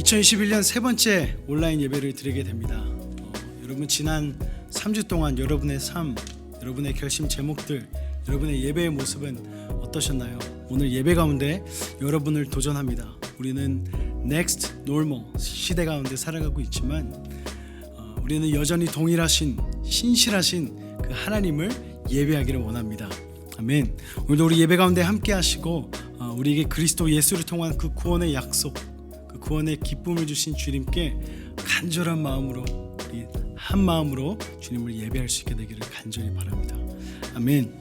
2021년 세 번째 온라인 예배를 드리게 됩니다. 여러분 지난 3주 동안 여러분의 삶, 여러분의 결심 제목들, 여러분의 예배의 모습은 어떠셨나요? 오늘 예배 가운데 여러분을 도전합니다. 우리는 Next Normal 시대 가운데 살아가고 있지만 우리는 여전히 동일하신 신실하신 그 하나님을 예배하기를 원합니다. 아멘. 오늘도 우리 예배 가운데 함께 하시고 우리에게 그리스도 예수를 통한 그 구원의 약속, 그 구원의 기쁨을 주신 주님께 간절한 마음으로 우리 한 마음으로 주님을 예배할 수 있게 되기를 간절히 바랍니다. 아멘.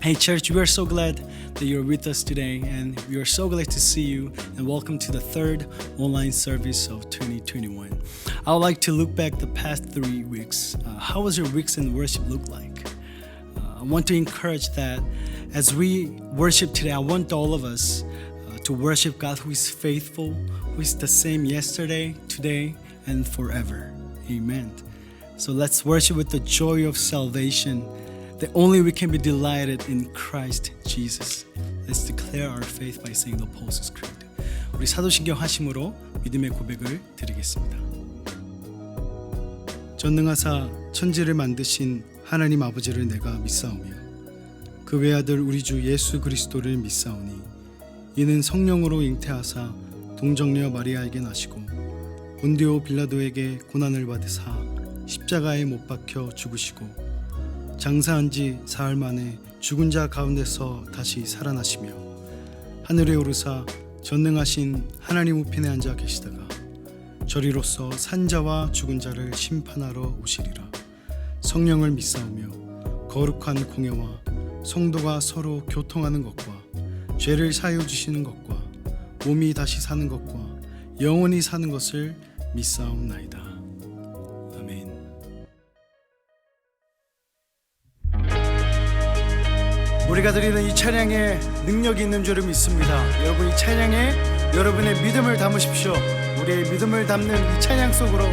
Hey church, we are so glad that you're with us today, and we are so glad to see you, and welcome to the third online service of 2021. I would like to look back the past 3 weeks. How was your weeks in worship look like? I want to encourage that as we worship today, I want all of us to worship God who is faithful, who is the same yesterday, today, and forever. Amen. So let's worship with the joy of salvation, that only we can be delighted in Christ Jesus. Let's declare our faith by saying the Apostles' Creed. 우리 사도신경 하심으로 믿음의 고백을 드리겠습니다. 전능하사 천지를 만드신 하나님 아버지를 내가 믿사오며 그 외아들 우리 주 예수 그리스도를 믿사오니 이는 성령으로 잉태하사 동정녀 마리아에게 나시고 본디오 빌라도에게 고난을 받으사 십자가에 못 박혀 죽으시고 장사한 지 사흘 만에 죽은 자 가운데서 다시 살아나시며 하늘에 오르사 전능하신 하나님 우편에 앉아 계시다가 저리로서 산 자와 죽은 자를 심판하러 오시리라. 성령을 믿사오며 거룩한 공예와 성도가 서로 교통하는 것과 죄를 사하여 주시는 것과 몸이 다시 사는 것과 영원히 사는 것을 믿사옵나이다. 아멘. 우리가 드리는 이 찬양에 능력이 있는 줄을 믿습니다. 여러분 이 찬양에 여러분의 믿음을 담으십시오. 우리의 믿음을 담는 이 찬양 속으로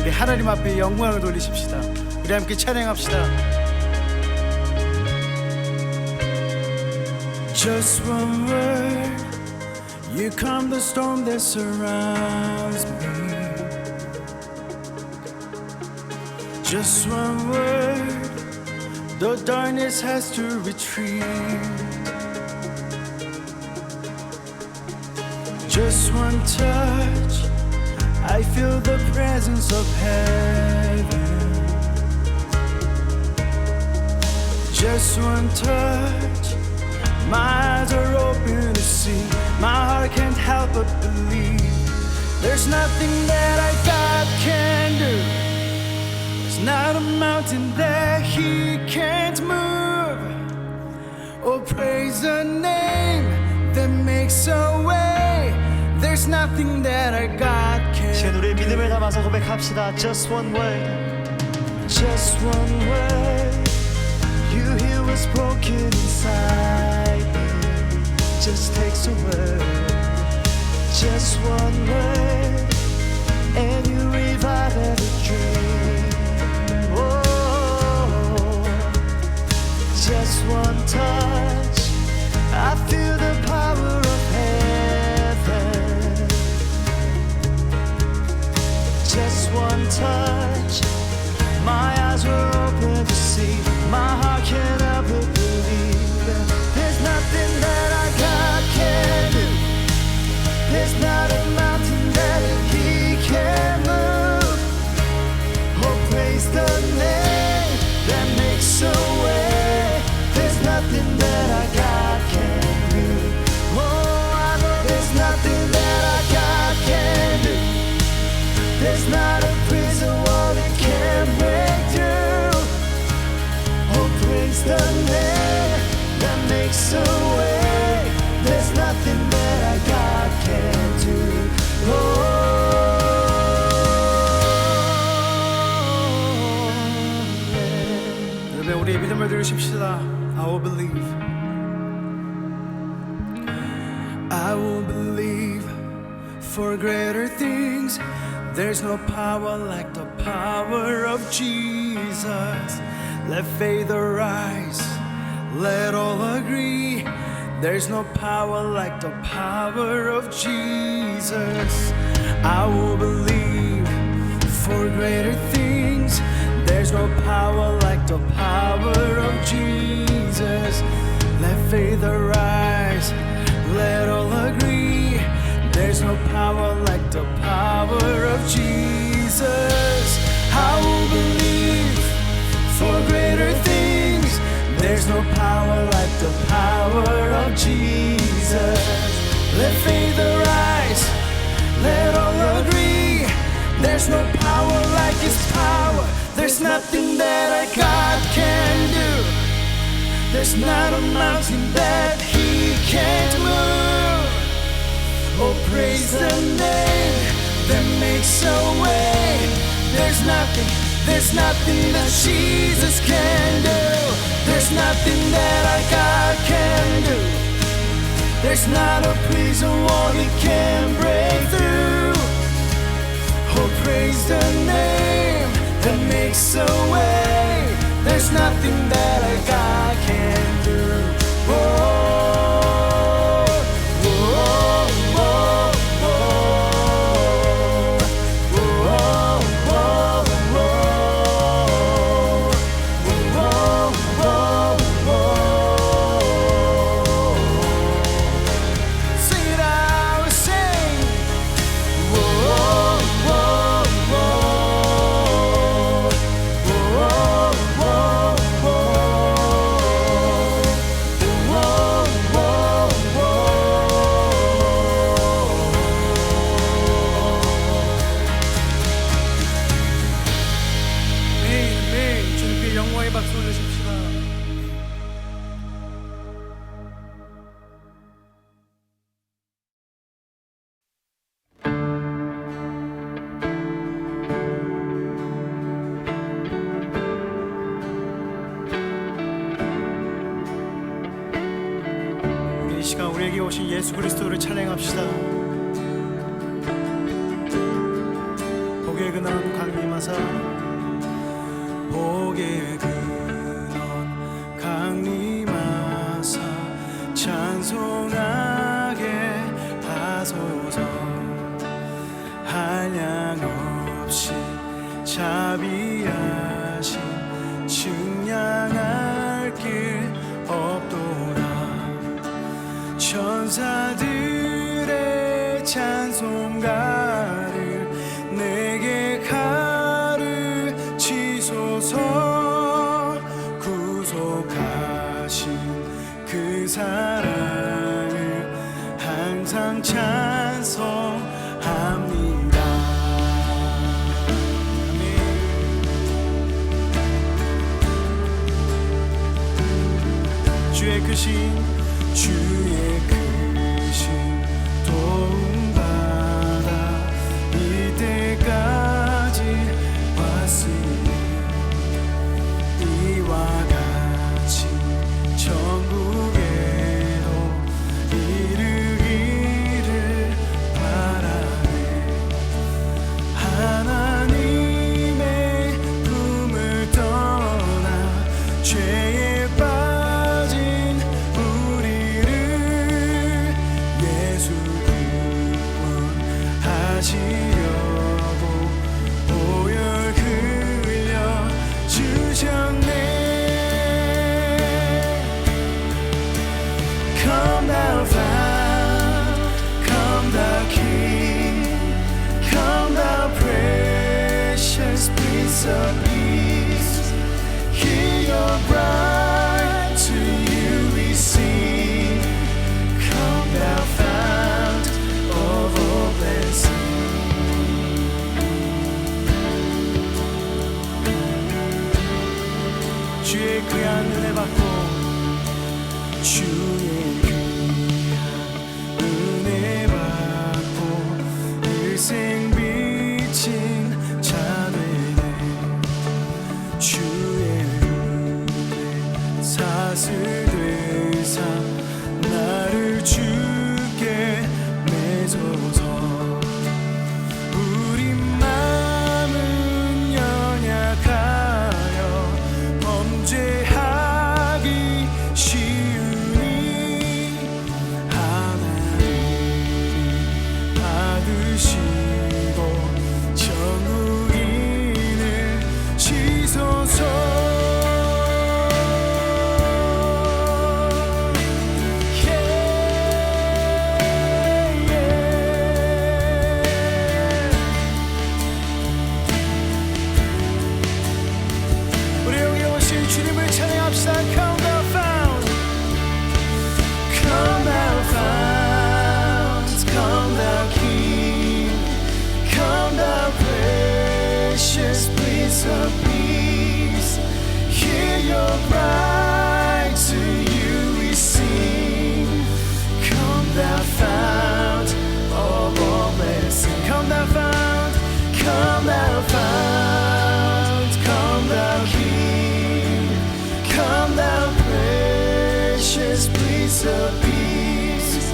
우리 하나님 앞에 영광을 돌리십시다. 우리 함께 찬양합시다. Just one word, you calm the storm that surrounds me. Just one word, the darkness has to retreat. Just one touch, I feel the presence of heaven. Just one touch, my eyes are open to see. My heart can't help but believe. There's nothing that I God can do. There's not a mountain that He can't move. Oh, praise the name that makes a way. There's nothing that our God can 제 우리의 믿음을 담아서 고백합시다. Just one word, just one word. You heal what's broken inside me. Just takes a word, just one word, and you revive every dream. Oh, just one touch, I feel the power of heaven. Just one touch, my eyes were open to see. My heart can't help but believe. There's nothing that our God can do. There's not a mountain that He can move. Oh, praise the name that makes a way. There's nothing that our God can do. Oh, I know there's nothing that our God can do. There's not a prison wall that can't break through. Oh, praise the name that makes a way. There's nothing that our God can do. Oh, yeah. 여러분 우리의 믿음을 들으십시다. I will believe. I will believe for greater things. There's no power like the power of Jesus. Let faith arise, let all agree. There's no power like the power of Jesus. I will believe for greater things. There's no power like the power of Jesus. Let faith arise, let all agree. There's no power like the power of Jesus. I will believe for greater things. There's no power like the power of Jesus. Let faith arise, let all agree. There's no power like His power. There's nothing that our God can do. There's not a mountain that He can't move. Oh, praise the name that makes a way. There's nothing that Jesus can do. There's nothing that our God can do. There's not a prison wall He can break through. Oh, praise the name that makes a way. There's nothing that our God can do. Oh, oh, oh, oh, oh, oh, oh. Sing it out, sing. 아멘. 주님께 영광의 박수 올리십시다. 우리 이 시간 우리에게 오신 예수 그리스도를 찬양합시다. 복의 근원 강림하사, 복의 근원 강림하사 찬송하게 하소서. 한량없이 자비하신 측량할 길 없도다. 천사들의 찬송가를 내게 가르치소서. 구속하신 그 사랑을 항상 찬송합니다. 아멘. 주의 크신 도움받아 이때까지 왔으니 이와 같이 천국에도 이르기를 바라네. 하나님의 품을 떠나 죄에 빠진 우리를 예수 구원하시려고 보혈 흘려 주셨네. Come thou Fount, come thou King, come thou precious Prince of Peace. Hear your bride, to you we sing. Come thou Fount of all blessing. 주의 귀한 은혜 받고, 주의 귀한 은혜 받고 일생 비친 자 되네. Prince of Peace. Hear your bride, to you we sing. Come thou fount of all blessing. Come thou fount, come thou fount, come thou King, come thou precious Prince of Peace.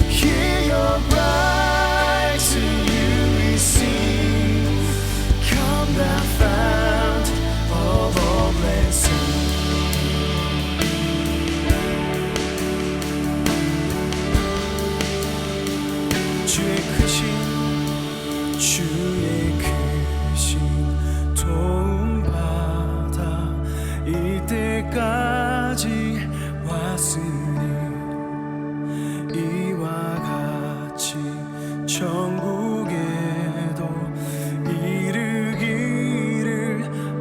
Hear your bride, to you we sing. Come thou fount of all blessing. 주의 크신 도움 받아 이때까지 왔으니 이와 같이 천국에도 이르기를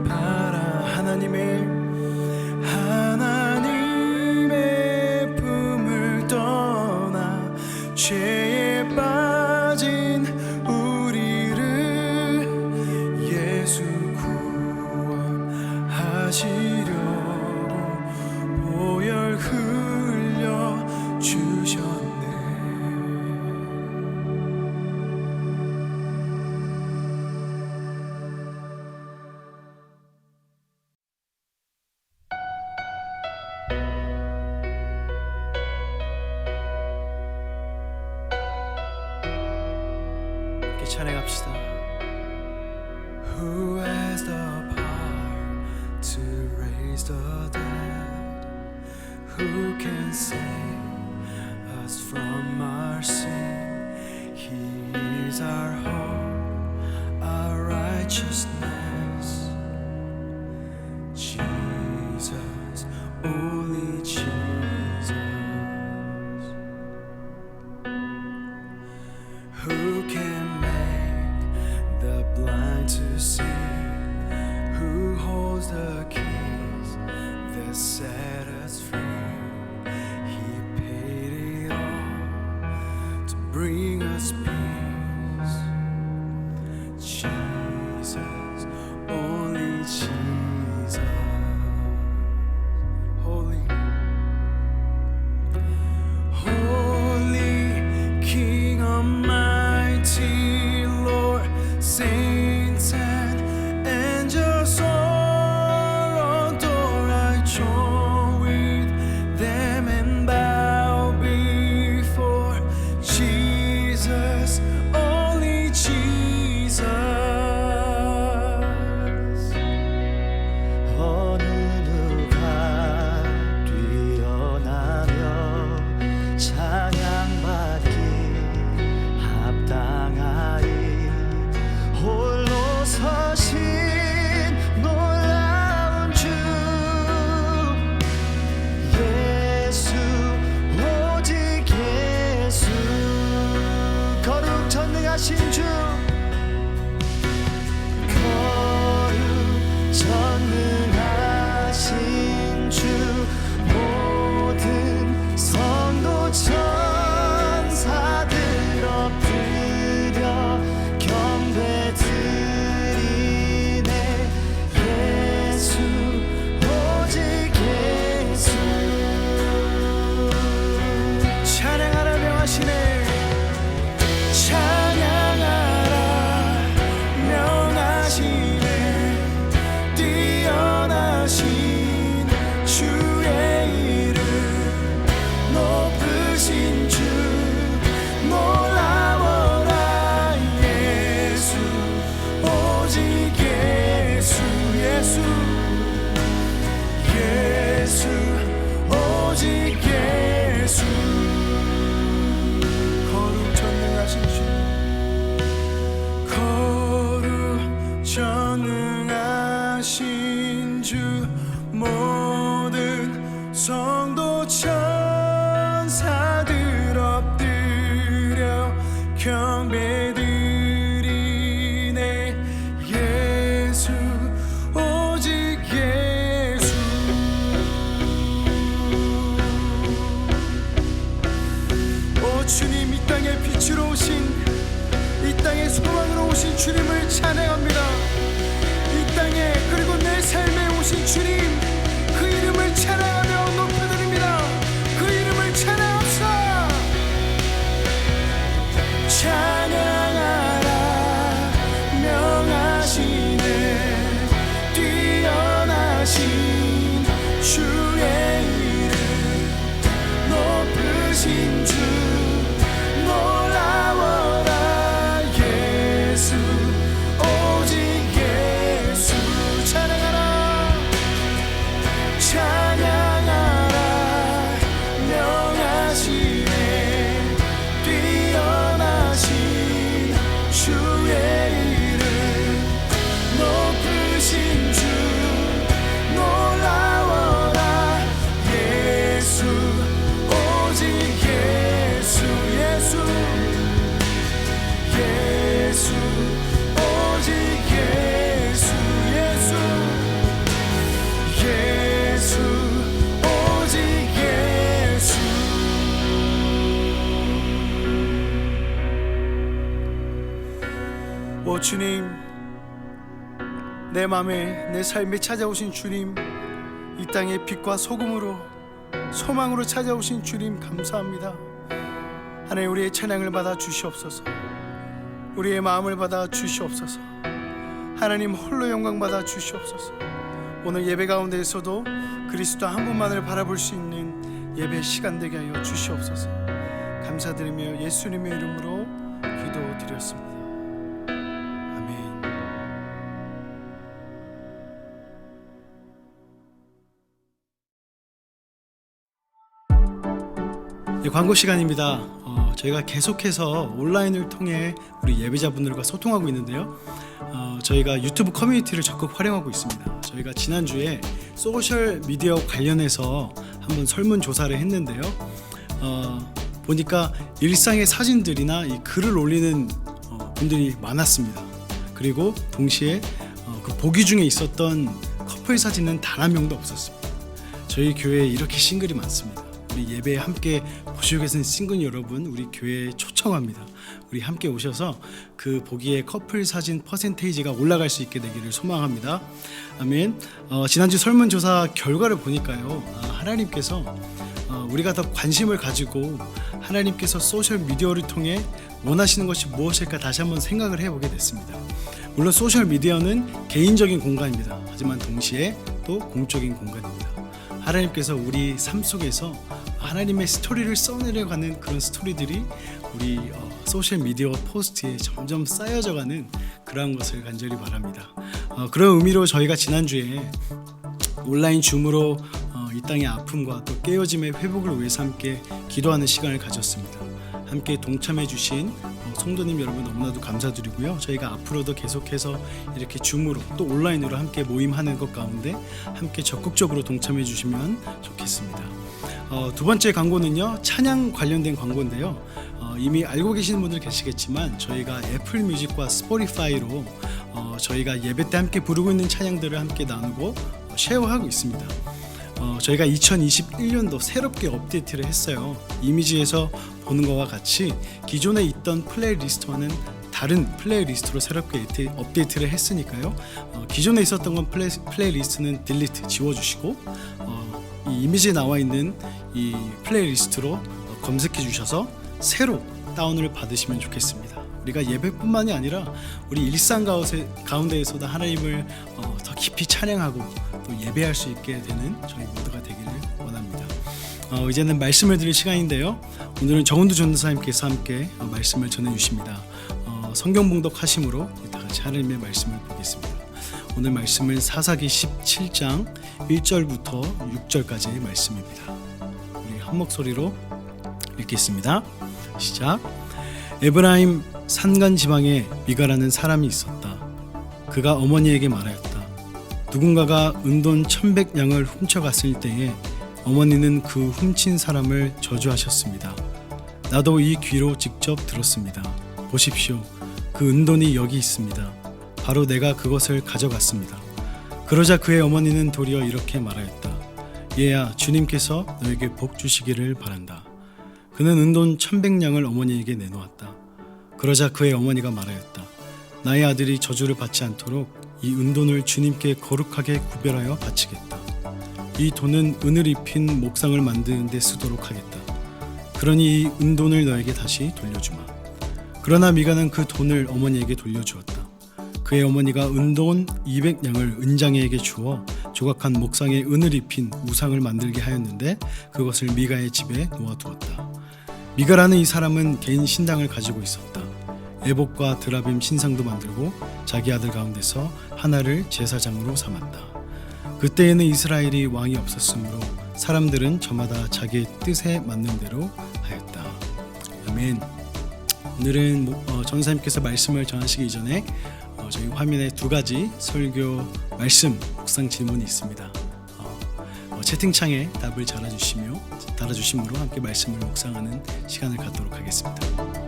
바라. 하나님의 품을 떠나 죄에 빠진 우리를 예수 구원하시려고 보혈 흘려 주셨네. 함께 찬양합시다. Who has the power to raise the dead? Who can save us from our sin? He is our hope, our righteousness. Jesus, only Jesus. Who can make the blind to see? Who holds the keys that set us free? He paid it all to bring us peace. Jesus, only Jesus. Holy, holy King Almighty, Lord, saints and angels all adore. I join with them and bow before Jesus, only Jesus. 어느 누가 뛰어나며 찬양받기 합당하이 홀로 서신 놀라운 주 예수, 오직 예수. 거룩 전능하신 주, 거룩 전능하신 주. 모든 성도 천사들 엎드려 경배드리네. 예수, 오직 예수. 찬양하라 명하시네. 찬양하라 명하시네. 뛰어나신 주의 이름, 높으신 주 놀라워라. 예수, 오직 예수. 예수, 예수, 오직 예수. 거룩 전능하신 주, 거룩 전능하신 주. 모든 성도 천사들 엎드려 경배드리네. 예수, 오직 예수. 오 주님, 이 땅의 빛으로 오신, 이 땅의 소망으로 오신 주님을 찬양합니다. 이 땅의 땅에 그리고 내 삶에 오신 주님, 그 이름을 찬양하며 높여드립니다. 그 이름을 찬양합시다. 찬양하라 명하시네 뛰어나신 주의 이름 높으신 주 놀라워라 예수 오직 예수 찬양하라 찬양하라 명하시네 뛰어나신 주의 이름 높으신 주 놀라워라 예수 오직 예수 예수 예수 오직 예수 예수 예수 오직 예수 오 주님, 내 맘에 내 삶에 찾아오신 주님, 이 땅의 빛과 소금으로 소망으로 찾아오신 주님 감사합니다. 하나님, 우리의 찬양을 받아 주시옵소서. 우리의 마음을 받아 주시옵소서. 하나님 홀로 영광 받아 주시옵소서. 오늘 예배 가운데에서도 그리스도 한 분만을 바라볼 수 있는 예배 시간 되게 하여 주시옵소서. 감사드리며 예수님의 이름으로 기도드렸습니다. 아멘. 네, 광고 시간입니다. 저희가 계속해서 온라인을 통해 우리 예배자분들과 소통하고 있는데요. 저희가 유튜브 커뮤니티를 적극 활용하고 있습니다. 저희가 지난주에 소셜 미디어 관련해서 한번 설문조사를 했는데요. 보니까 일상의 사진들이나 이 글을 올리는 분들이 많았습니다. 그리고 동시에 그 보기 중에 있었던 커플 사진은 단 한 명도 없었습니다. 저희 교회에 이렇게 싱글이 많습니다. 우리 예배에 함께 보시고 계신 싱글 여러분, 우리 교회에 초청합니다. 우리 함께 오셔서 그 보기에 커플 사진 퍼센테이지가 올라갈 수 있게 되기를 소망합니다. 아멘. 지난주 설문조사 결과를 보니까요, 하나님께서 우리가 더 관심을 가지고 하나님께서 소셜 미디어를 통해 원하시는 것이 무엇일까 다시 한번 생각을 해보게 됐습니다. 물론 소셜 미디어는 개인적인 공간입니다. 하지만 동시에 또 공적인 공간입니다. 하나님께서 우리 삶 속에서 하나님의 스토리를 써내려가는 그런 스토리들이 우리 소셜 미디어 포스트에 점점 쌓여져가는 그러한 것을 간절히 바랍니다. 그런 의미로 저희가 지난주에 온라인 줌으로 이 땅의 아픔과 또 깨어짐의 회복을 위해서 함께 기도하는 시간을 가졌습니다. 함께 동참해 주신 성도님 여러분 너무나도 감사드리고요. 저희가 앞으로도 계속해서 이렇게 줌으로 또 온라인으로 함께 모임하는 것 가운데 함께 적극적으로 동참해 주시면 좋겠습니다. 두 번째 광고는요, 찬양 관련된 광고인데요. 이미 알고 계시는 분들 계시겠지만 저희가 애플 뮤직과 스포티파이로 저희가 예배 때 함께 부르고 있는 찬양들을 함께 나누고 쉐어하고 있습니다. 저희가 2021년도 새롭게 업데이트를 했어요. 이미지에서 보는 것과 같이 기존에 있던 플레이리스트와는 다른 플레이리스트로 새롭게 업데이트를 했으니까요. 기존에 있었던 건 플레이리스트는 딜리트 지워주시고 이 이미지에 나와 있는 이 플레이리스트로 검색해 주셔서 새로 다운을 받으시면 좋겠습니다. 우리가 예배뿐만이 아니라 우리 일상 가운데에서도 하나님을 더 깊이 찬양하고 또 예배할 수 있게 되는 저희 모두가 되기를 원합니다. 이제는 말씀을 드릴 시간인데요. 오늘은 정은두 전도사님께서 함께 말씀을 전해주십니다. 성경 봉독하심으로 다 같이 하나님의 말씀을 보겠습니다. 오늘 말씀은 사사기 17장 1절부터 6절까지의 말씀입니다. 우리 한 목소리로 읽겠습니다. 시작. 에브라임 산간 지방에 미가라는 사람이 있었다. 그가 어머니에게 말하였다. 누군가가 은돈 1,100냥을 훔쳐갔을 때에 어머니는 그 훔친 사람을 저주하셨습니다. 나도 이 귀로 직접 들었습니다. 보십시오. 그 은돈이 여기 있습니다. 바로 내가 그것을 가져갔습니다. 그러자 그의 어머니는 도리어 이렇게 말하였다. 얘야, 주님께서 너에게 복 주시기를 바란다. 그는 은돈 1,100냥을 어머니에게 내놓았다. 그러자 그의 어머니가 말하였다. 나의 아들이 저주를 받지 않도록 이 은돈을 주님께 거룩하게 구별하여 바치겠다. 이 돈은 은을 입힌 목상을 만드는 데 쓰도록 하겠다. 그러니 이 은돈을 너에게 다시 돌려주마. 그러나 미가는 그 돈을 어머니에게 돌려주었다. 그의 어머니가 은돈 200냥을 은장에게 주어 조각한 목상에 은을 입힌 우상을 만들게 하였는데 그것을 미가의 집에 놓아두었다. 미가라는 이 사람은 개인 신당을 가지고 있었다. 에봇과 드라빔 신상도 만들고 자기 아들 가운데서 하나를 제사장으로 삼았다. 그때에는 이스라엘이 왕이 없었으므로 사람들은 저마다 자기의 뜻에 맞는 대로 하였다. 아멘. 오늘은 전사님께서 말씀을 전하시기 전에 저희 화면에 두 가지 설교 말씀 묵상 질문이 있습니다. 채팅창에 답을 달아주심으로 함께 말씀을 묵상하는 시간을 갖도록 하겠습니다.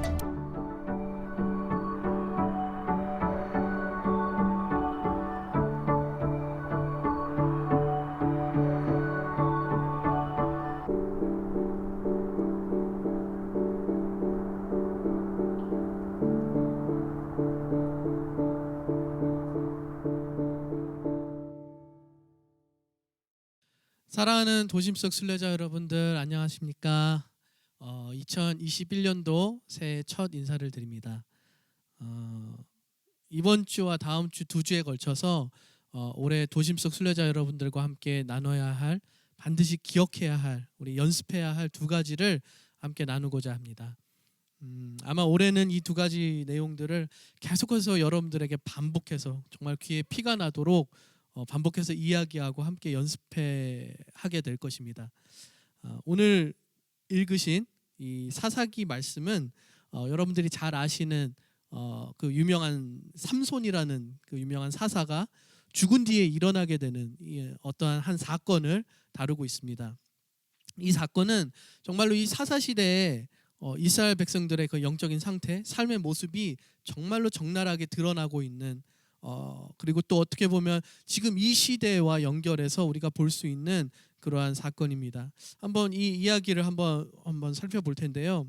사랑하는 도심 속 순례자 여러분들 안녕하십니까? 2021년도 새해 첫 인사를 드립니다. 이번 주와 다음 주 두 주에 걸쳐서 올해 도심 속 순례자 여러분들과 함께 나눠야 할, 반드시 기억해야 할, 우리 연습해야 할 두 가지를 함께 나누고자 합니다. 아마 올해는 이 두 가지 내용들을 계속해서 여러분들에게 반복해서 정말 귀에 피가 나도록 반복해서 이야기하고 함께 하게 될 것입니다. 오늘 읽으신 이 사사기 말씀은 여러분들이 잘 아시는 그 유명한 삼손이라는 그 유명한 사사가 죽은 뒤에 일어나게 되는 어떠한 한 사건을 다루고 있습니다. 이 사건은 정말로 이 사사 시대에 이스라엘 백성들의 그 영적인 상태, 삶의 모습이 정말로 적나라하게 드러나고 있는, 그리고 또 어떻게 보면 지금 이 시대와 연결해서 우리가 볼 수 있는 그러한 사건입니다. 한번 이 이야기를 한번 살펴볼 텐데요.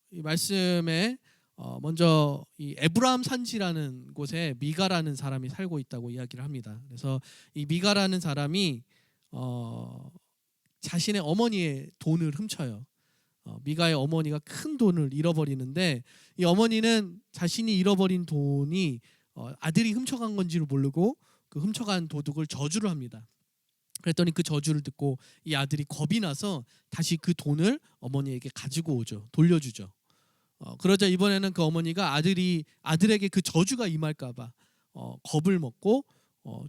이 말씀에 먼저 이 에브라임 산지라는 곳에 미가라는 사람이 살고 있다고 이야기를 합니다. 그래서 이 미가라는 사람이 자신의 어머니의 돈을 훔쳐요. 미가의 어머니가 큰 돈을 잃어버리는데 이 어머니는 자신이 잃어버린 돈이 아들이 훔쳐간 건지를 모르고 그 훔쳐간 도둑을 저주를 합니다. 그랬더니 그 저주를 듣고 이 아들이 겁이 나서 다시 그 돈을 어머니에게 가지고 오죠. 돌려주죠. 그러자 이번에는 그 어머니가 아들에게 그 저주가 임할까 봐 겁을 먹고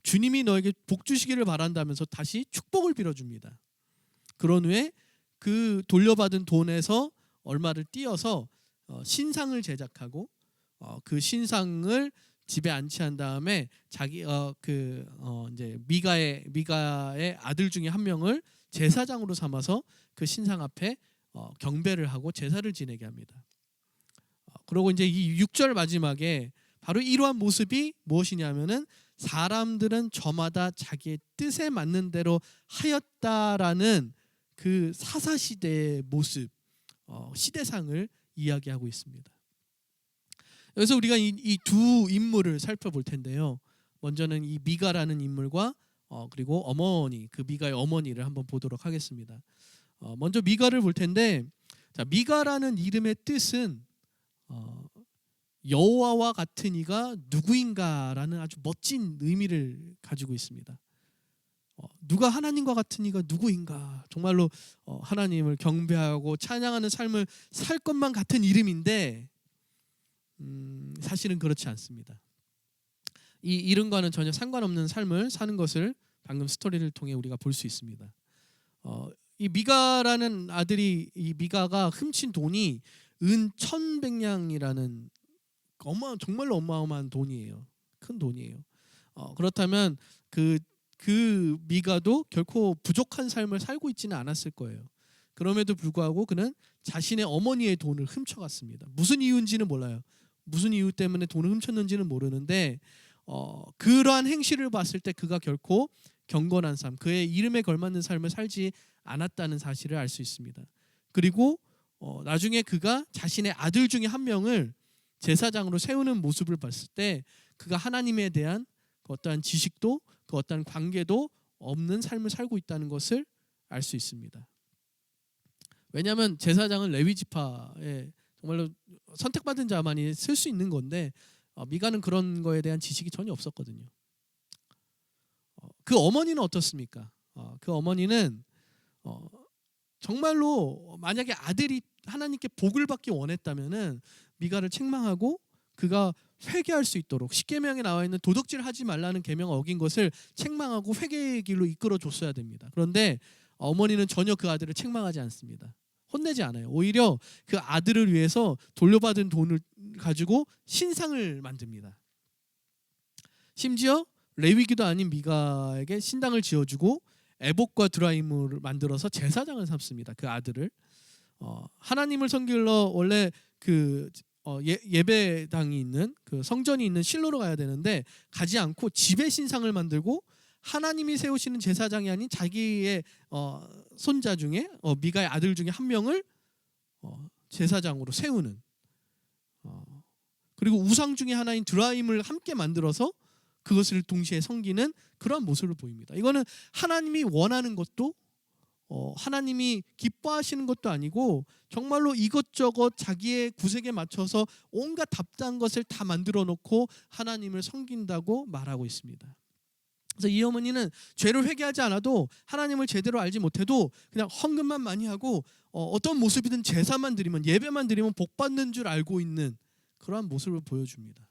주님이 너에게 복 주시기를 바란다면서 다시 축복을 빌어줍니다. 그런 후에 그 돌려받은 돈에서 얼마를 띄어서 신상을 제작하고 그 신상을 집에 안치한 다음에 자기 이제 미가의 아들 중에 한 명을 제사장으로 삼아서 그 신상 앞에 경배를 하고 제사를 지내게 합니다. 그리고 이제 이 6절 마지막에 바로 이러한 모습이 무엇이냐면은 사람들은 저마다 자기의 뜻에 맞는 대로 하였다라는 그 사사 시대의 모습, 시대상을 이야기하고 있습니다. 여기서 우리가 이 두 인물을 살펴볼 텐데요. 먼저는 이 미가라는 인물과 그리고 어머니, 그 미가의 어머니를 한번 보도록 하겠습니다. 먼저 미가를 볼 텐데, 자, 미가라는 이름의 뜻은 여호와와 같은 이가 누구인가라는 아주 멋진 의미를 가지고 있습니다. 누가 하나님과 같은 이가 누구인가, 정말로 하나님을 경배하고 찬양하는 삶을 살 것만 같은 이름인데 사실은 그렇지 않습니다. 이 이름과는 전혀 상관없는 삶을 사는 것을 방금 스토리를 통해 우리가 볼 수 있습니다. 이 미가라는 아들이, 이 미가가 훔친 돈이 은 1,100냥이라는 정말로 어마어마한 돈이에요. 큰 돈이에요. 그렇다면 그 미가도 결코 부족한 삶을 살고 있지는 않았을 거예요. 그럼에도 불구하고 그는 자신의 어머니의 돈을 훔쳐갔습니다. 무슨 이유인지는 몰라요. 무슨 이유 때문에 돈을 훔쳤는지는 모르는데 그러한 행실을 봤을 때 그가 결코 경건한 삶, 그의 이름에 걸맞는 삶을 살지 않았다는 사실을 알 수 있습니다. 그리고 나중에 그가 자신의 아들 중에 한 명을 제사장으로 세우는 모습을 봤을 때 그가 하나님에 대한 그 어떠한 지식도 그 어떠한 관계도 없는 삶을 살고 있다는 것을 알 수 있습니다. 왜냐하면 제사장은 레위 지파에 정말로 선택받은 자만이 쓸 수 있는 건데 미가는 그런 거에 대한 지식이 전혀 없었거든요. 그 어머니는 어떻습니까? 그 어머니는 정말로 만약에 아들이 하나님께 복을 받기 원했다면은 미가를 책망하고 그가 회개할 수 있도록 십계명에 나와 있는 도덕질하지 말라는 계명을 어긴 것을 책망하고 회개의 길로 이끌어 줬어야 됩니다. 그런데 어머니는 전혀 그 아들을 책망하지 않습니다. 혼내지 않아요. 오히려 그 아들을 위해서 돌려받은 돈을 가지고 신상을 만듭니다. 심지어 레위기도 아닌 미가에게 신당을 지어주고 에봇과 드라임을 만들어서 제사장을 삼습니다. 그 아들을 하나님을 섬기러 원래 그 예배당이 있는 그 성전이 있는 실로로 가야 되는데 가지 않고 집에 신상을 만들고 하나님이 세우시는 제사장이 아닌 자기의 손자 중에 미가의 아들 중에 한 명을 제사장으로 세우는 그리고 우상 중에 하나인 드라임을 함께 만들어서 그것을 동시에 섬기는 그러한 모습을 보입니다. 이거는 하나님이 원하는 것도 하나님이 기뻐하시는 것도 아니고 정말로 이것저것 자기의 구색에 맞춰서 온갖 답답한 것을 다 만들어 놓고 하나님을 섬긴다고 말하고 있습니다. 그래서 이 어머니는 죄를 회개하지 않아도 하나님을 제대로 알지 못해도 그냥 헌금만 많이 하고 어떤 모습이든 제사만 드리면 예배만 드리면 복 받는 줄 알고 있는 그러한 모습을 보여줍니다.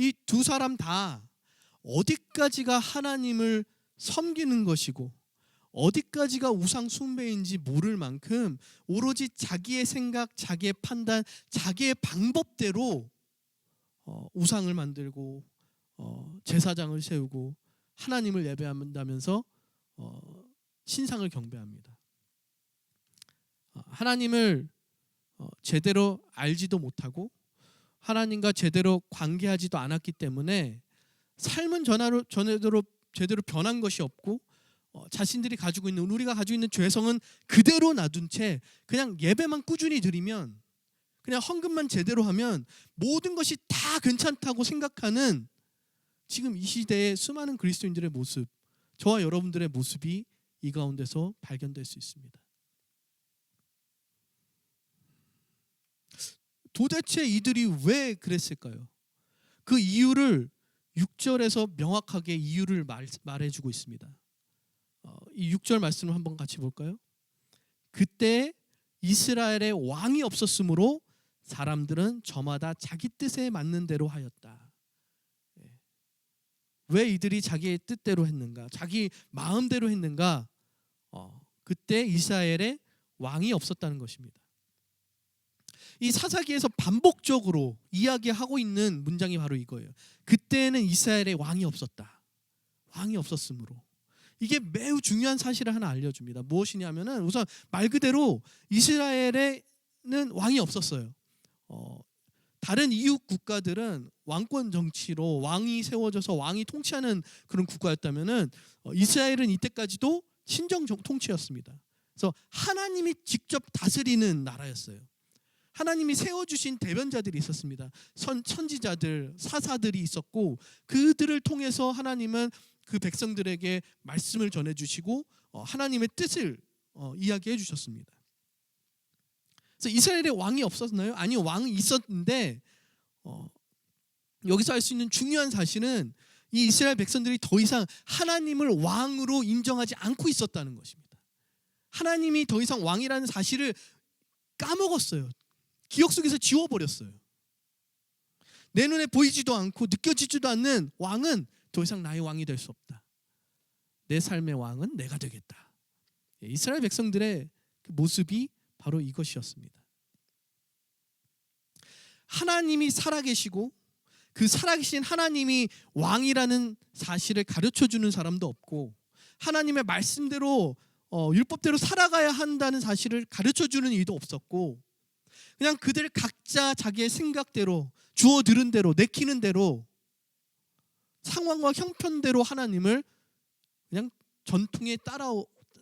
이 두 사람 다 어디까지가 하나님을 섬기는 것이고 어디까지가 우상 숭배인지 모를 만큼 오로지 자기의 생각, 자기의 판단, 자기의 방법대로 우상을 만들고 제사장을 세우고 하나님을 예배한다면서 신상을 경배합니다. 하나님을 제대로 알지도 못하고 하나님과 제대로 관계하지도 않았기 때문에 삶은 제대로 변한 것이 없고 자신들이 가지고 있는 우리가 가지고 있는 죄성은 그대로 놔둔 채 그냥 예배만 꾸준히 드리면 그냥 헌금만 제대로 하면 모든 것이 다 괜찮다고 생각하는 지금 이 시대의 수많은 그리스도인들의 모습, 저와 여러분들의 모습이 이 가운데서 발견될 수 있습니다. 도대체 이들이 왜 그랬을까요? 그 이유를 6절에서 명확하게 이유를 말해주고 있습니다. 이 6절 말씀을 한번 같이 볼까요? 그때 이스라엘에 왕이 없었으므로 사람들은 저마다 자기 뜻에 맞는 대로 하였다. 왜 이들이 자기의 뜻대로 했는가? 자기 마음대로 했는가? 그때 이스라엘에 왕이 없었다는 것입니다. 이 사사기에서 반복적으로 이야기하고 있는 문장이 바로 이거예요. 그때는 이스라엘에 왕이 없었다. 왕이 없었으므로. 이게 매우 중요한 사실을 하나 알려줍니다. 무엇이냐면은 우선 말 그대로 이스라엘에는 왕이 없었어요. 다른 이웃 국가들은 왕권 정치로 왕이 세워져서 왕이 통치하는 그런 국가였다면은 이스라엘은 이때까지도 신정 통치였습니다. 그래서 하나님이 직접 다스리는 나라였어요. 하나님이 세워주신 대변자들이 있었습니다. 선지자들, 사사들이 있었고 그들을 통해서 하나님은 그 백성들에게 말씀을 전해주시고 하나님의 뜻을 이야기해 주셨습니다. 그래서 이스라엘에 왕이 없었나요? 아니요, 왕이 있었는데 여기서 알 수 있는 중요한 사실은 이 이스라엘 백성들이 더 이상 하나님을 왕으로 인정하지 않고 있었다는 것입니다. 하나님이 더 이상 왕이라는 사실을 까먹었어요. 기억 속에서 지워버렸어요. 내 눈에 보이지도 않고 느껴지지도 않는 왕은 더 이상 나의 왕이 될 수 없다. 내 삶의 왕은 내가 되겠다. 이스라엘 백성들의 그 모습이 바로 이것이었습니다. 하나님이 살아계시고 그 살아계신 하나님이 왕이라는 사실을 가르쳐주는 사람도 없고 하나님의 말씀대로 율법대로 살아가야 한다는 사실을 가르쳐주는 이도 없었고 그냥 그들 각자 자기의 생각대로 주워 들은 대로 내키는 대로 상황과 형편대로 하나님을 그냥 전통에 따라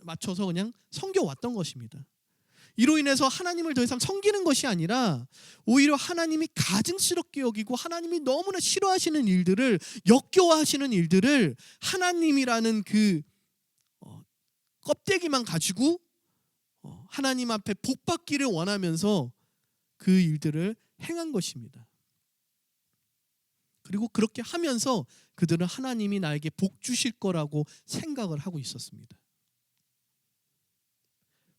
맞춰서 그냥 섬겨왔던 것입니다. 이로 인해서 하나님을 더 이상 섬기는 것이 아니라 오히려 하나님이 가증스럽게 여기고 하나님이 너무나 싫어하시는 일들을, 역겨워하시는 일들을 하나님이라는 그 껍데기만 가지고 하나님 앞에 복받기를 원하면서 그 일들을 행한 것입니다. 그리고 그렇게 하면서 그들은 하나님이 나에게 복 주실 거라고 생각을 하고 있었습니다.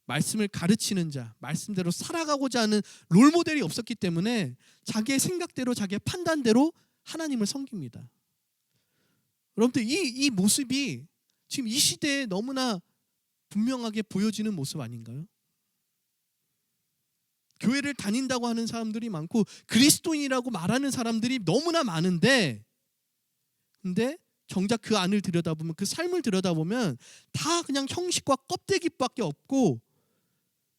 말씀을 가르치는 자, 말씀대로 살아가고자 하는 롤모델이 없었기 때문에 자기의 생각대로, 자기의 판단대로 하나님을 섬깁니다. 여러분들, 이 모습이 지금 이 시대에 너무나 분명하게 보여지는 모습 아닌가요? 교회를 다닌다고 하는 사람들이 많고 그리스도인이라고 말하는 사람들이 너무나 많은데, 근데 정작 그 안을 들여다보면, 그 삶을 들여다보면 다 그냥 형식과 껍데기밖에 없고,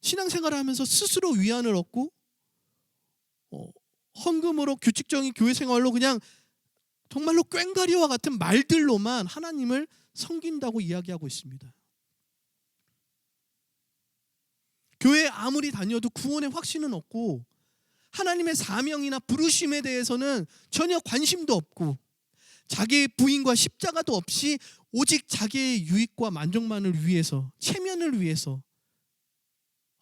신앙생활을 하면서 스스로 위안을 얻고 헌금으로 규칙적인 교회 생활로 그냥 정말로 꽹과리와 같은 말들로만 하나님을 섬긴다고 이야기하고 있습니다. 교회에 아무리 다녀도 구원의 확신은 없고 하나님의 사명이나 부르심에 대해서는 전혀 관심도 없고 자기의 부인과 십자가도 없이 오직 자기의 유익과 만족만을 위해서, 체면을 위해서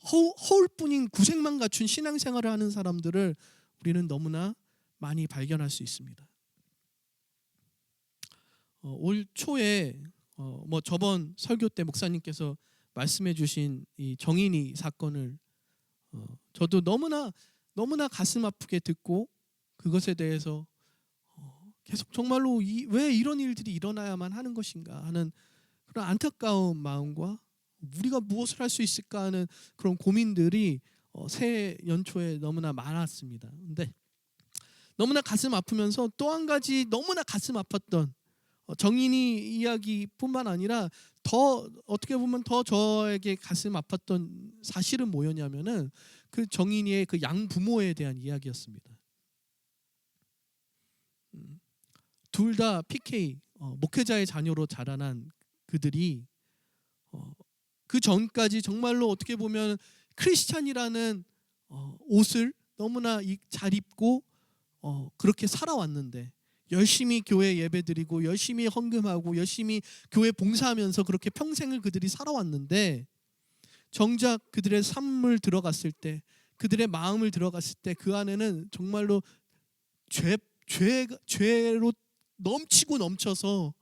허울뿐인 구색만 갖춘 신앙생활을 하는 사람들을 우리는 너무나 많이 발견할 수 있습니다. 올 초에 저번 설교 때 목사님께서 말씀해 주신 이 정인이 사건을 저도 너무나 가슴 아프게 듣고 그것에 대해서 계속 정말로 왜 이런 일들이 일어나야만 하는 것인가 하는 그런 안타까운 마음과 우리가 무엇을 할 수 있을까 하는 그런 고민들이 새해 연초에 너무나 많았습니다. 근데 너무나 가슴 아프면서 또 한 가지 너무나 가슴 아팠던 정인이 이야기뿐만 아니라 더 어떻게 보면 더 저에게 가슴 아팠던 사실은 뭐였냐면은 그 정인이의 그 양부모에 대한 이야기였습니다. 둘 다 PK 목회자의 자녀로 자라난 그들이 그 전까지 정말로 어떻게 보면 크리스찬이라는 옷을 너무나 잘 입고 그렇게 살아왔는데, 열심히 교회 예배드리고 열심히 헌금하고 열심히 교회 봉사하면서 그렇게 평생을 그들이 살아왔는데, 정작 그들의 삶을 들어갔을 때, 그들의 마음을 들어갔을 때 그 안에는 정말로 죄로 넘치고 넘쳐서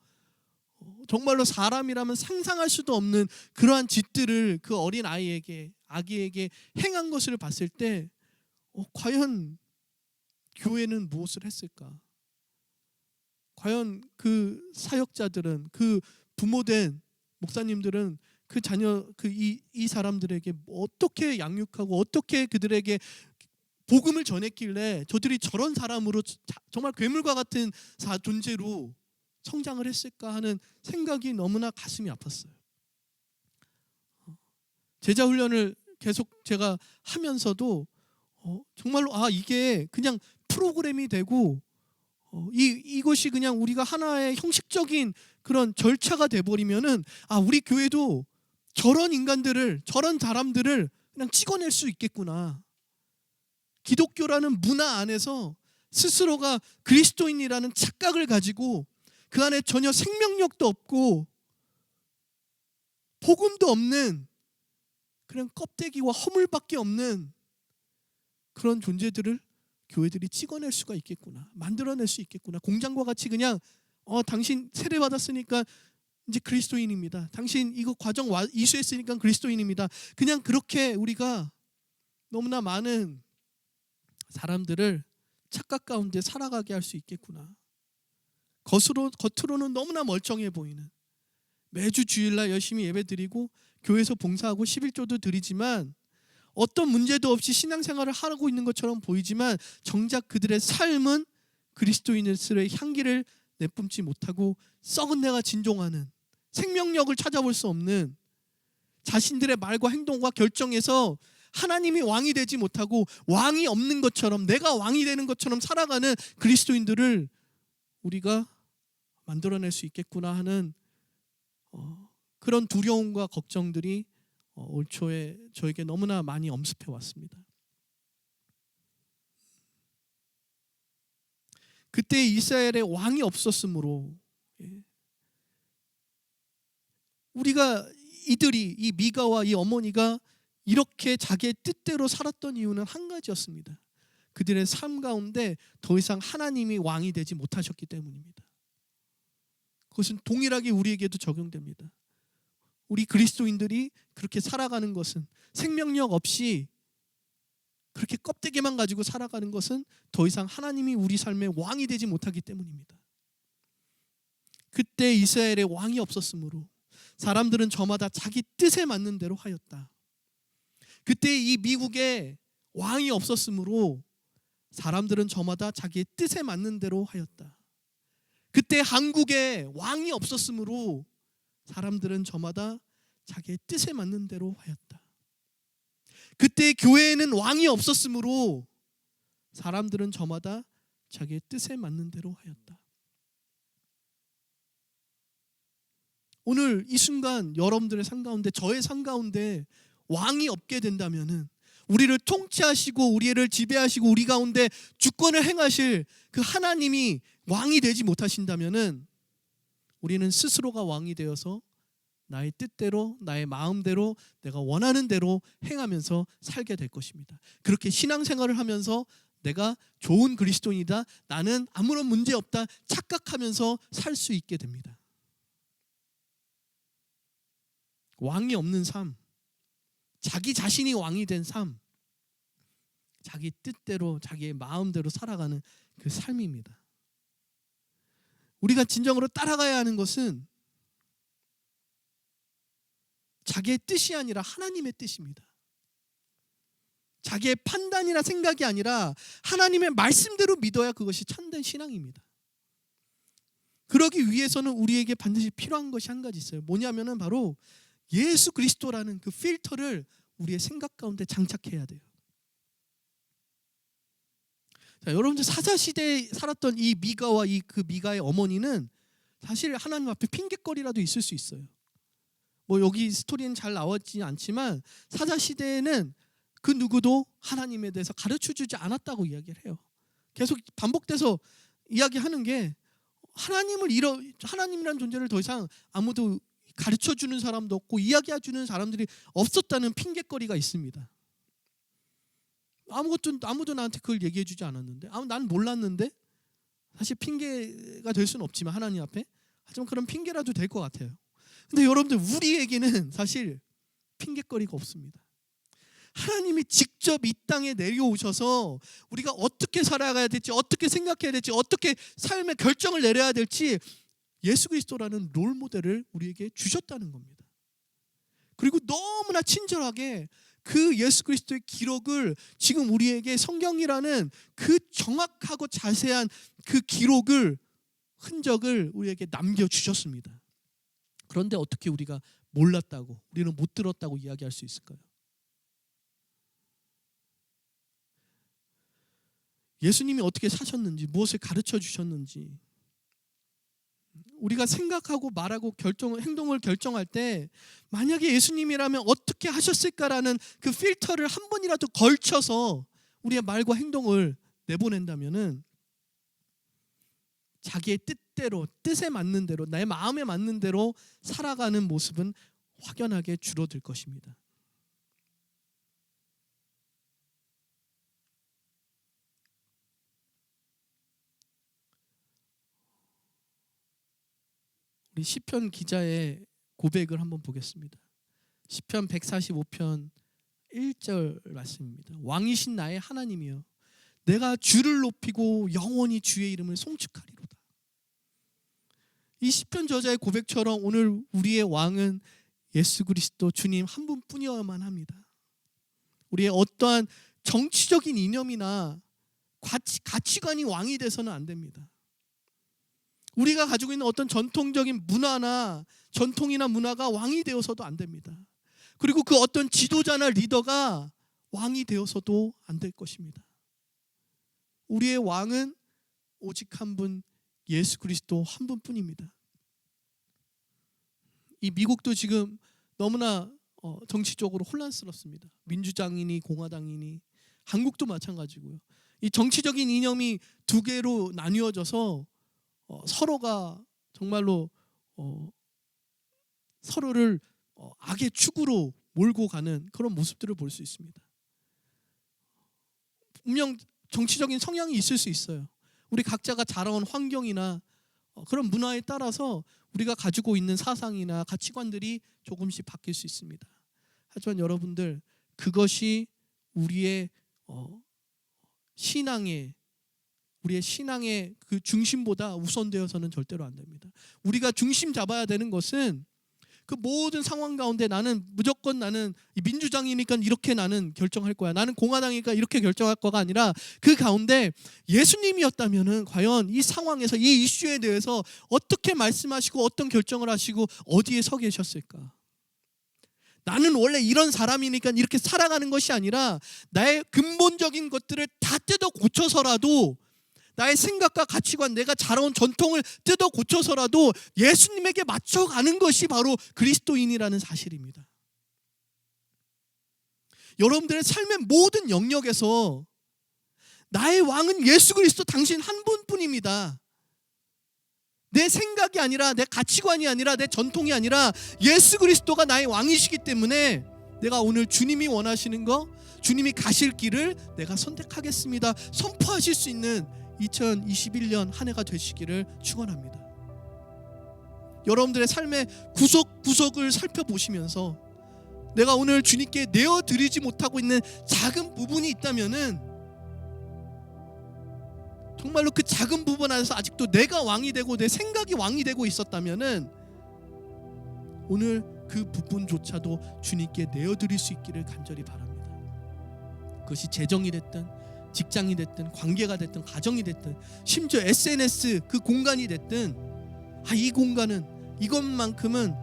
정말로 사람이라면 상상할 수도 없는 그러한 짓들을 그 어린 아기에게 행한 것을 봤을 때 과연 교회는 무엇을 했을까? 과연 그 사역자들은, 그 부모된 목사님들은 그 자녀, 이 사람들에게 어떻게 양육하고 어떻게 그들에게 복음을 전했길래 저들이 저런 사람으로 정말 괴물과 같은 존재로 성장을 했을까 하는 생각이 너무나 가슴이 아팠어요. 제자 훈련을 계속 제가 하면서도 정말로 이게 그냥 프로그램이 되고 이것이 그냥 우리가 하나의 형식적인 그런 절차가 돼버리면은 우리 교회도 저런 인간들을, 저런 사람들을 그냥 찍어낼 수 있겠구나. 기독교라는 문화 안에서 스스로가 그리스도인이라는 착각을 가지고 그 안에 전혀 생명력도 없고 복음도 없는 그냥 껍데기와 허물밖에 없는 그런 존재들을 교회들이 찍어낼 수가 있겠구나, 만들어낼 수 있겠구나. 공장과 같이 그냥 당신 세례 받았으니까 이제 그리스도인입니다. 당신 이거 과정 이수했으니까 그리스도인입니다. 그냥 그렇게 우리가 너무나 많은 사람들을 착각 가운데 살아가게 할 수 있겠구나. 겉으로는 너무나 멀쩡해 보이는, 매주 주일날 열심히 예배드리고 교회에서 봉사하고 11조도 드리지만 어떤 문제도 없이 신앙생활을 하고 있는 것처럼 보이지만 정작 그들의 삶은 그리스도인으로서의 향기를 내뿜지 못하고 썩은 내가 진종하는, 생명력을 찾아볼 수 없는, 자신들의 말과 행동과 결정에서 하나님이 왕이 되지 못하고 왕이 없는 것처럼, 내가 왕이 되는 것처럼 살아가는 그리스도인들을 우리가 만들어낼 수 있겠구나 하는 그런 두려움과 걱정들이 올 초에 저에게 너무나 많이 엄습해 왔습니다. 그때 이스라엘에 왕이 없었으므로 우리가 이들이 이 미가와 이 어머니가 이렇게 자기의 뜻대로 살았던 이유는 한 가지였습니다. 그들의 삶 가운데 더 이상 하나님이 왕이 되지 못하셨기 때문입니다. 그것은 동일하게 우리에게도 적용됩니다. 우리 그리스도인들이 그렇게 살아가는 것은 생명력 없이 그렇게 껍데기만 가지고 살아가는 것은 더 이상 하나님이 우리 삶의 왕이 되지 못하기 때문입니다. 그때 이스라엘에 왕이 없었으므로 사람들은 저마다 자기 뜻에 맞는 대로 하였다. 그때 이 미국에 왕이 없었으므로 사람들은 저마다 자기의 뜻에 맞는 대로 하였다. 그때 한국에 왕이 없었으므로 사람들은 저마다 자기의 뜻에 맞는 대로 하였다. 그때 교회에는 왕이 없었으므로 사람들은 저마다 자기의 뜻에 맞는 대로 하였다. 오늘 이 순간 여러분들의 삶 가운데, 저의 삶 가운데 왕이 없게 된다면은, 우리를 통치하시고 우리를 지배하시고 우리 가운데 주권을 행하실 그 하나님이 왕이 되지 못하신다면은 우리는 스스로가 왕이 되어서 나의 뜻대로, 나의 마음대로, 내가 원하는 대로 행하면서 살게 될 것입니다. 그렇게 신앙생활을 하면서 내가 좋은 그리스도인이다, 나는 아무런 문제 없다 착각하면서 살 수 있게 됩니다. 왕이 없는 삶, 자기 자신이 왕이 된 삶, 자기 뜻대로 자기의 마음대로 살아가는 그 삶입니다. 우리가 진정으로 따라가야 하는 것은 자기의 뜻이 아니라 하나님의 뜻입니다. 자기의 판단이나 생각이 아니라 하나님의 말씀대로 믿어야 그것이 참된 신앙입니다. 그러기 위해서는 우리에게 반드시 필요한 것이 한 가지 있어요. 뭐냐면은 바로 예수 그리스도라는 그 필터를 우리의 생각 가운데 장착해야 돼요. 자, 여러분들 사사시대에 살았던 이 미가와 그 미가의 어머니는 사실 하나님 앞에 핑계거리라도 있을 수 있어요. 뭐 여기 스토리는 잘 나왔지 않지만 사사시대에는 그 누구도 하나님에 대해서 가르쳐주지 않았다고 이야기를 해요. 계속 반복돼서 이야기하는 게 하나님이라는 존재를 더 이상 아무도 가르쳐주는 사람도 없고 이야기해주는 사람들이 없었다는 핑계거리가 있습니다. 아무도 나한테 그걸 얘기해주지 않았는데, 난 몰랐는데, 사실 핑계가 될 수는 없지만 하나님 앞에, 하지만 그런 핑계라도 될 것 같아요. 근데 여러분들, 우리에게는 사실 핑계거리가 없습니다. 하나님이 직접 이 땅에 내려오셔서 우리가 어떻게 살아가야 될지, 어떻게 생각해야 될지, 어떻게 삶의 결정을 내려야 될지 예수 그리스도라는 롤 모델을 우리에게 주셨다는 겁니다. 그리고 너무나 친절하게 그 예수 그리스도의 기록을 지금 우리에게 성경이라는 그 정확하고 자세한 그 기록을, 흔적을 우리에게 남겨주셨습니다. 그런데 어떻게 우리가 몰랐다고, 우리는 못 들었다고 이야기할 수 있을까요? 예수님이 어떻게 사셨는지, 무엇을 가르쳐 주셨는지 우리가 생각하고 말하고 행동을 결정할 때, 만약에 예수님이라면 어떻게 하셨을까라는 그 필터를 한 번이라도 걸쳐서 우리의 말과 행동을 내보낸다면은 자기의 뜻대로, 뜻에 맞는 대로, 나의 마음에 맞는 대로 살아가는 모습은 확연하게 줄어들 것입니다. 우리 시편 기자의 고백을 한번 보겠습니다. 시편 145편 1절 말씀입니다. 왕이신 나의 하나님이여, 내가 주를 높이고 영원히 주의 이름을 송축하리로다. 이 시편 저자의 고백처럼 오늘 우리의 왕은 예수 그리스도 주님 한 분뿐이어야만 합니다. 우리의 어떠한 정치적인 이념이나 가치관이 왕이 돼서는 안 됩니다. 우리가 가지고 있는 어떤 전통적인 전통이나 문화가 왕이 되어서도 안 됩니다. 그리고 그 어떤 지도자나 리더가 왕이 되어서도 안 될 것입니다. 우리의 왕은 오직 한 분, 예수 그리스도 한 분뿐입니다. 이 미국도 지금 너무나 정치적으로 혼란스럽습니다. 민주당이니 공화당이니 한국도 마찬가지고요. 이 정치적인 이념이 두 개로 나뉘어져서 서로가 정말로 서로를 악의 축으로 몰고 가는 그런 모습들을 볼 수 있습니다. 분명 정치적인 성향이 있을 수 있어요. 우리 각자가 자라온 환경이나 그런 문화에 따라서 우리가 가지고 있는 사상이나 가치관들이 조금씩 바뀔 수 있습니다. 하지만 여러분들, 그것이 우리의 우리의 신앙의 그 중심보다 우선되어서는 절대로 안 됩니다. 우리가 중심 잡아야 되는 것은 그 모든 상황 가운데 나는 민주당이니까 이렇게 나는 결정할 거야, 나는 공화당이니까 이렇게 결정할 거가 아니라, 그 가운데 예수님이었다면은 과연 이 상황에서 이 이슈에 대해서 어떻게 말씀하시고 어떤 결정을 하시고 어디에 서 계셨을까? 나는 원래 이런 사람이니까 이렇게 살아가는 것이 아니라 나의 근본적인 것들을 다 뜯어 고쳐서라도, 나의 생각과 가치관, 내가 자라온 전통을 뜯어 고쳐서라도 예수님에게 맞춰가는 것이 바로 그리스도인이라는 사실입니다. 여러분들의 삶의 모든 영역에서 나의 왕은 예수 그리스도 당신 한 분뿐입니다. 내 생각이 아니라, 내 가치관이 아니라, 내 전통이 아니라 예수 그리스도가 나의 왕이시기 때문에 내가 오늘 주님이 원하시는 거, 주님이 가실 길을 내가 선택하겠습니다 선포하실 수 있는 2021년 한 해가 되시기를 축원합니다. 여러분들의 삶의 구석구석을 살펴보시면서 내가 오늘 주님께 내어드리지 못하고 있는 작은 부분이 있다면은, 정말로 그 작은 부분 안에서 아직도 내가 왕이 되고 내 생각이 왕이 되고 있었다면은, 오늘 그 부분조차도 주님께 내어드릴 수 있기를 간절히 바랍니다. 그것이 재정이 됐든 직장이 됐든 관계가 됐든 가정이 됐든 심지어 SNS 그 공간이 됐든, 이 공간은 이것만큼은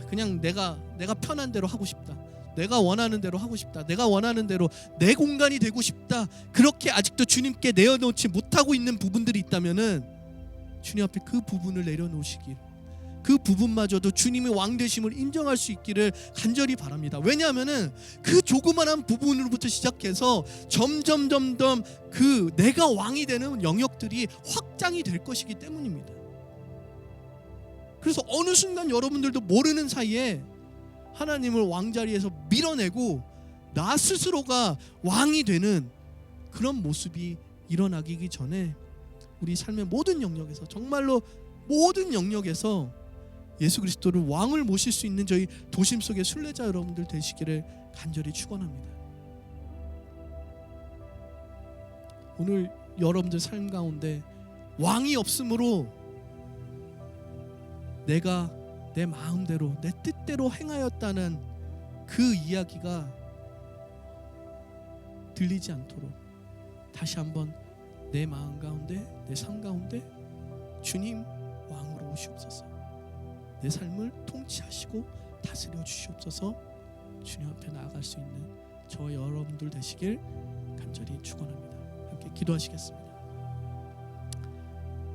그냥 내가 편한 대로 하고 싶다, 내가 원하는 대로 하고 싶다, 내가 원하는 대로 내 공간이 되고 싶다, 그렇게 아직도 주님께 내어놓지 못하고 있는 부분들이 있다면은 주님 앞에 그 부분을 내려놓으시길, 그 부분마저도 주님의 왕 되심을 인정할 수 있기를 간절히 바랍니다. 왜냐하면은 그 조그만한 부분으로부터 시작해서 점점 그 내가 왕이 되는 영역들이 확장이 될 것이기 때문입니다. 그래서 어느 순간 여러분들도 모르는 사이에 하나님을 왕자리에서 밀어내고 나 스스로가 왕이 되는 그런 모습이 일어나기 전에 우리 삶의 모든 영역에서, 정말로 모든 영역에서 예수 그리스도를 왕을 모실 수 있는 저희 도심 속의 순례자 여러분들 되시기를 간절히 축원합니다. 오늘 여러분들 삶 가운데 왕이 없으므로 내가 내 마음대로 내 뜻대로 행하였다는 그 이야기가 들리지 않도록 다시 한번 내 마음 가운데, 내 삶 가운데 주님 왕으로 오시옵소서. 내 삶을 통치하시고 다스려 주시옵소서. 주님 앞에 나아갈 수 있는 저와 여러분들 되시길 간절히 축원합니다. 함께 기도하시겠습니다.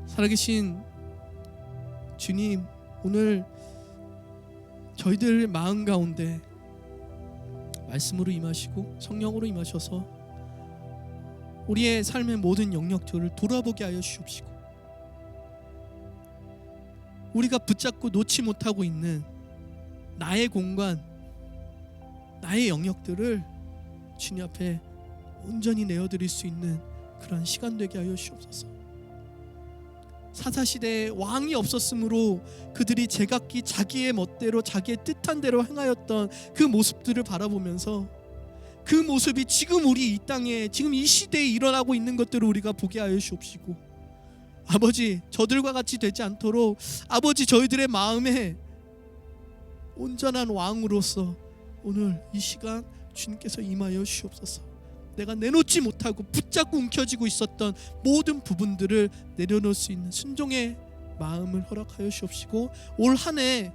살아계신 주님, 오늘 저희들 마음 가운데 말씀으로 임하시고 성령으로 임하셔서 우리의 삶의 모든 영역들을 돌아보게 하여 주시옵시고, 우리가 붙잡고 놓지 못하고 있는 나의 공간, 나의 영역들을 주님 앞에 온전히 내어드릴 수 있는 그런 시간 되게 하여 주옵소서. 사사시대에 왕이 없었으므로 그들이 제각기 자기의 멋대로 자기의 뜻한 대로 행하였던 그 모습들을 바라보면서 그 모습이 지금 우리 이 땅에, 지금 이 시대에 일어나고 있는 것들을 우리가 보게 하여 주옵시고, 아버지, 저들과 같이 되지 않도록 아버지, 저희들의 마음에 온전한 왕으로서 오늘 이 시간 주님께서 임하여 주옵소서. 내가 내놓지 못하고 붙잡고 움켜쥐고 있었던 모든 부분들을 내려놓을 수 있는 순종의 마음을 허락하여 주옵시고, 올 한 해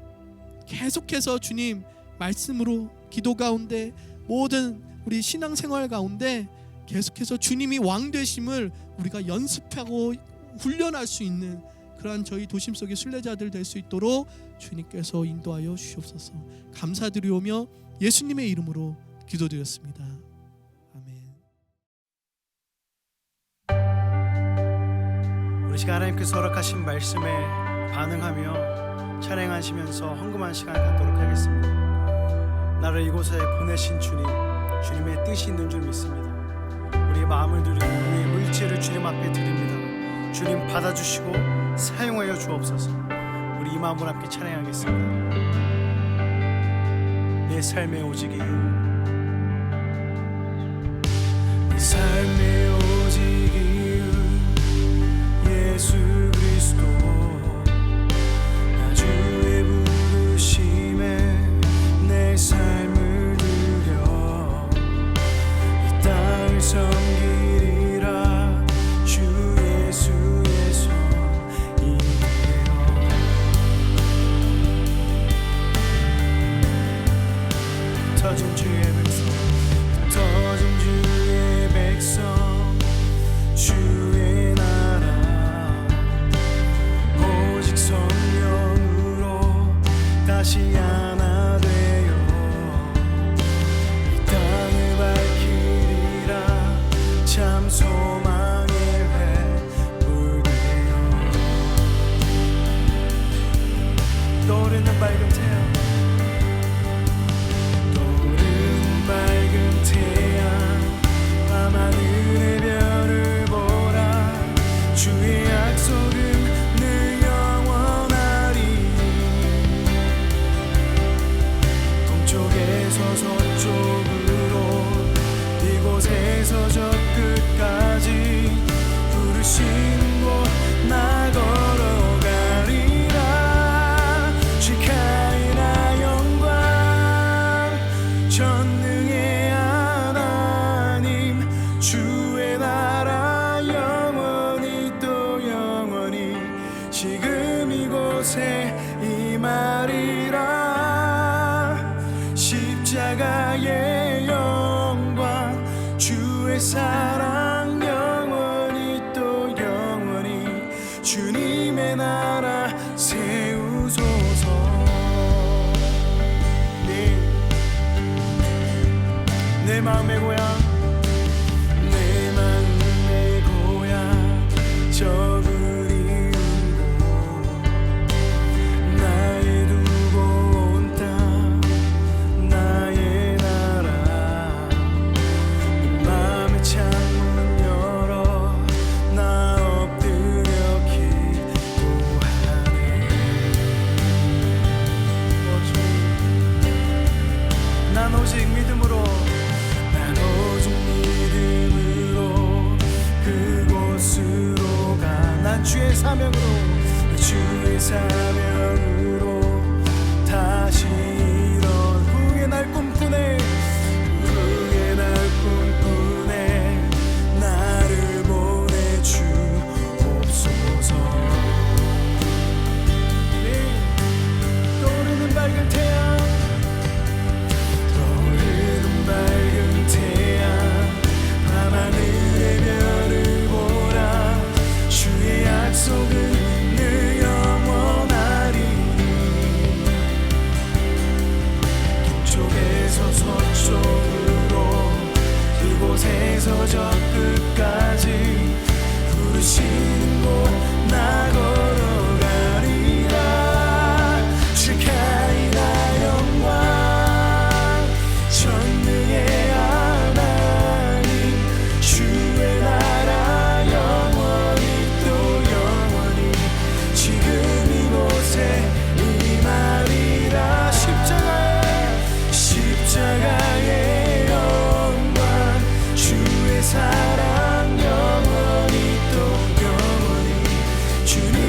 계속해서 주님 말씀으로, 기도 가운데, 모든 우리 신앙생활 가운데 계속해서 주님이 왕 되심을 우리가 연습하고 훈련할 수 있는 그러한 저희 도심 속의 순례자들 될 수 있도록 주님께서 인도하여 주시옵소서. 감사드리오며 예수님의 이름으로 기도드렸습니다. 아멘. 우리 시간 하나님께서 허락하신 말씀에 반응하며 찬양하시면서 헌금한 시간 갖도록 하겠습니다. 나를 이곳에 보내신 주님, 주님의 뜻이 있는 줄 믿습니다. 우리의 마음을 드리고 우리의 물질을 주님 앞에 드립니다. 주님 받아주시고 사용하여 주옵소서. 우리 이 마음으로 함께 찬양하겠습니다. 내 삶의 오직 이유, 내 삶의 오직 이유 예수 그리스도, 나 주의 부르심에 내 삶을 드려 이 땅을 섬기리라. 주 예수의 손이에요. 터진 주의 백성, 터진 주의 백성, 주의 나라 오직 성령으로 다시 하나 되어 이 땅을 밝히리라. 참 소망의 회불되어 떠오르는 밝은 태양, 밝은 태양, 밤하늘의 별을 보라. 주의 약속은 늘 영원하리. 동쪽에서 서쪽으로, 이곳에서 저 끝까지 부르시는 곳 나 걸어가리라. 시카이나 영광, 전능의 하나님, 주의 나라 영원히 또 영원히 지금 이곳에 임하리라. 십자가의 영광, 주의 사랑 영원히 또 영원히 주님의 나라 세우소서. 내 마음의 고향, 내 마음의 고향, 저 그리운 곳, 나의 두고 온 땅, 나의 나라. 내 마음의 창문 열어 나 엎드려 기도하네. 난 오직 믿음으로, 그곳으로 가. 난 주의 사명으로, 주의 사명으로 다시 이런 후에 날 꿈꾸네. 후에 날 꿈꾸네. 나를 보내주옵소서. 떠오르는 밝은 태양, 떠오르는 밝은 태양, 밤하늘의 별을 보라. 주의 약속은 늘 영원하리. 동쪽에서 서쪽으로, 이곳에서 저 끝까지 부르시는 곳 나 걸어가리라. 시카이나 영광, 전능의 하나님, 주의 나라 영원히 또 영원히 지금 이곳에 임하리라. 십자가의 영광, 주의 사랑 영원히 또 영원히 주님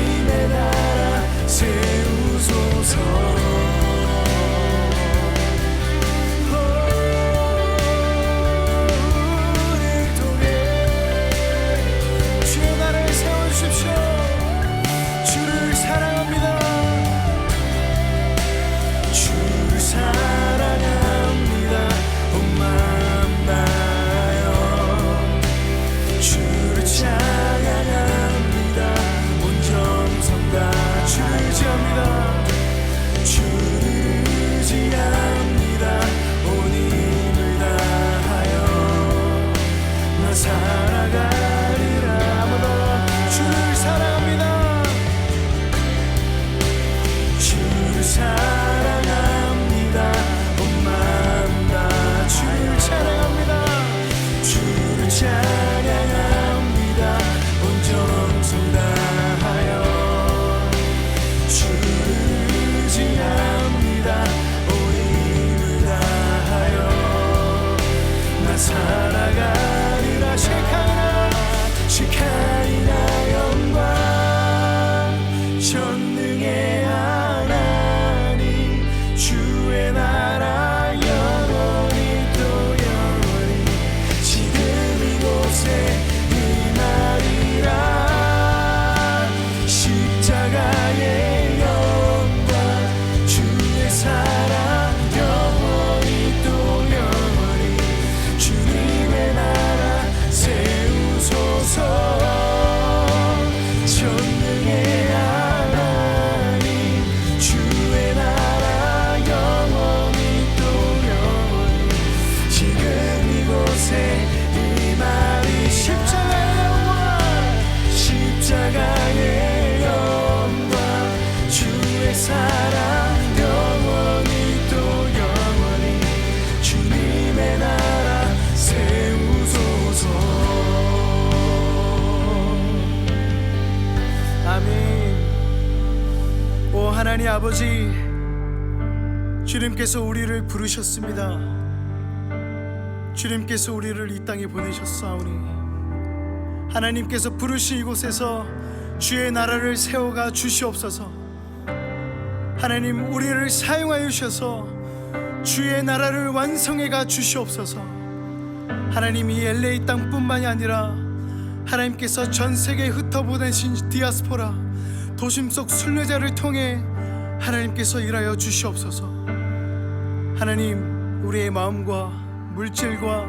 아버지, 주님께서 우리를 부르셨습니다. 주님께서 우리를 이 땅에 보내셨사오니 하나님께서 부르신 이곳에서 주의 나라를 세워가 주시옵소서. 하나님, 우리를 사용하여 주셔서 주의 나라를 완성해가 주시옵소서. 하나님, 이 LA 땅뿐만이 아니라 하나님께서 전 세계에 흩어보내신 디아스포라 도심 속 순례자를 통해 하나님께서 일하여 주시옵소서. 하나님, 우리의 마음과 물질과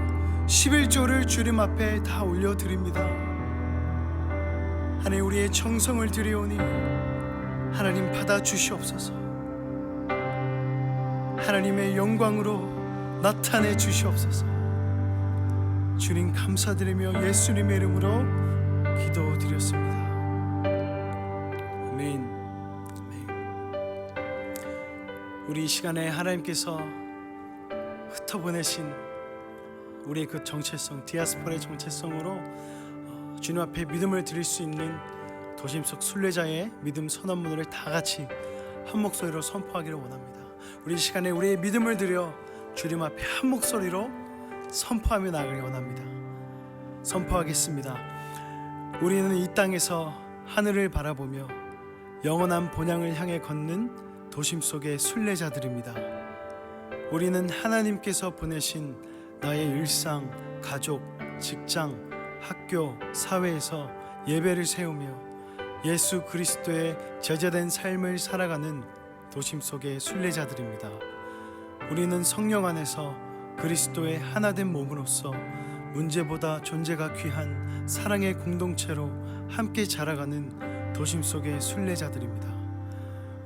11조를 주님 앞에 다 올려드립니다. 하나님, 우리의 정성을 드리오니 하나님 받아 주시옵소서. 하나님의 영광으로 나타내 주시옵소서. 주님 감사드리며 예수님의 이름으로 기도드렸습니다. 아멘. 우리 이 시간에 하나님께서 흩어보내신 우리의 그 정체성, 디아스포라의 정체성으로 주님 앞에 믿음을 드릴 수 있는 도심 속 순례자의 믿음 선언문을 다 같이 한 목소리로 선포하기를 원합니다. 우리 이 시간에 우리의 믿음을 드려 주님 앞에 한 목소리로 선포하며 나가길 원합니다. 선포하겠습니다. 우리는 이 땅에서 하늘을 바라보며 영원한 본향을 향해 걷는 도심 속의 순례자들입니다. 우리는 하나님께서 보내신 나의 일상, 가족, 직장, 학교, 사회에서 예배를 세우며 예수 그리스도의 제자된 삶을 살아가는 도심 속의 순례자들입니다. 우리는 성령 안에서 그리스도의 하나된 몸으로서 문제보다 존재가 귀한 사랑의 공동체로 함께 자라가는 도심 속의 순례자들입니다.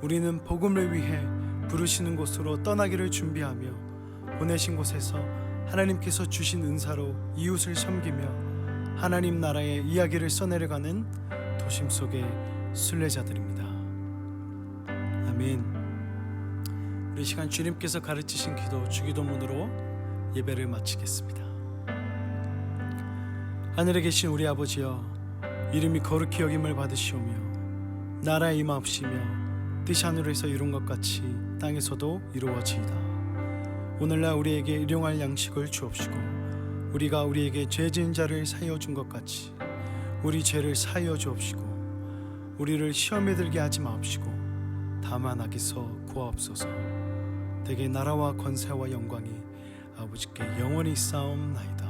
우리는 복음을 위해 부르시는 곳으로 떠나기를 준비하며 보내신 곳에서 하나님께서 주신 은사로 이웃을 섬기며 하나님 나라의 이야기를 써내려가는 도심 속의 순례자들입니다. 아멘. 우리 시간 주님께서 가르치신 기도, 주기도문으로 예배를 마치겠습니다. 하늘에 계신 우리 아버지여, 이름이 거룩히 여김을 받으시오며 나라에 임하옵시며 뜻이 하늘에서 이룬 것 같이 땅에서도 이루어지이다. 오늘날 우리에게 일용할 양식을 주옵시고 우리가 우리에게 죄 지은 자를 사하여 준 것 같이 우리 죄를 사하여 주옵시고 우리를 시험에 들게 하지 마옵시고 다만 악에서 구하옵소서. 대개 나라와 권세와 영광이 아버지께 영원히 쌓옵나이다.